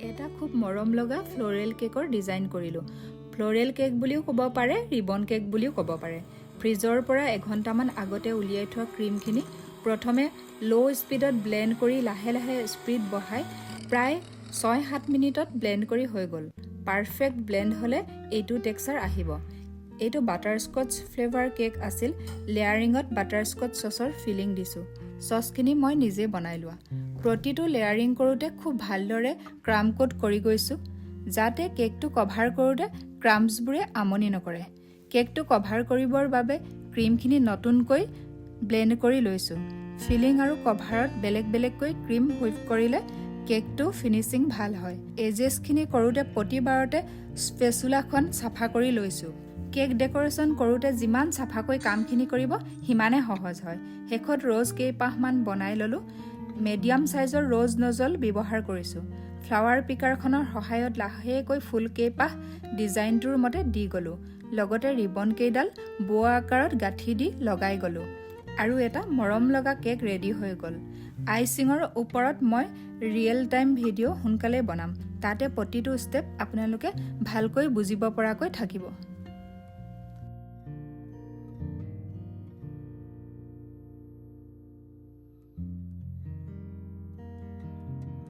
এটা খুব মৰম লগা ফ্লোৰেল কেকৰ ডিজাইন কৰিলোঁ। ফ্লোৰেল কেক বুলিও ক'ব পাৰে, ৰিবন কেক বুলিও ক'ব পাৰে। ফ্ৰিজৰ পৰা এঘণ্টামান আগতে উলিয়াই থোৱা ক্ৰীমখিনি প্ৰথমে ল' স্পীডত ব্লেণ্ড কৰি লাহে লাহে স্পীড বঢ়াই প্ৰায় 6-7 মিনিটত ব্লেণ্ড কৰি হৈ গ'ল। পাৰফেক্ট ব্লেণ্ড হ'লে এইটো টেক্সচাৰ আহিব। এইটো বাটাৰস্কচ ফ্লেভাৰ কেক আছিল। লেয়াৰিঙত বাটাৰস্কচ চচৰ ফিলিং দিছোঁ। চচখিনি মই নিজে বনাই লোৱা। প্ৰতিটো লেয়াৰিং কৰোঁতে খুব ভালদৰে ক্ৰাম কোট কৰি গৈছোঁ, যাতে কেকটো কভাৰ কৰোঁতে ক্ৰাম্পছবোৰে আমনি নকৰে। কেকটো কভাৰ কৰিবৰ বাবে ক্ৰীমখিনি নতুনকৈ ব্লেণ্ড কৰি লৈছোঁ। ফিলিং আৰু কভাৰত বেলেগ বেলেগকৈ ক্ৰীম হুইপ কৰিলে কেকটো ফিনিচিং ভাল হয়। এজেছখিনি কৰোঁতে প্ৰতিবাৰতে স্পেচুলাখন চাফা কৰি লৈছোঁ। কেক ডেক'ৰেশ্যন কৰোঁতে যিমান চাফাকৈ কামখিনি কৰিব সিমানে সহজ হয়। শেষত ৰ'জ কেইপাহমান বনাই ল'লোঁ। মিডিয়াম চাইজৰ ৰ'জ নজল ব্যৱহাৰ কৰিছোঁ। ফ্লাৱাৰ পিকাৰখনৰ সহায়ত লাহেকৈ ফুল কেইপাহ ডিজাইনটোৰ মতে দি গ'লোঁ। লগতে ৰিবন কেইডাল বোৱা আকাৰত গাঁঠি দি লগাই গ'লোঁ। আৰু এটা মৰম লগা কেক ৰেডি হৈ গ'ল। আইচিঙৰ ওপৰত মই ৰিয়েল টাইম ভিডিঅ' সোনকালেই বনাম। তাতে প্ৰতিটো ষ্টেপ আপোনালোকে ভালকৈ বুজিব পৰাকৈ থাকিব।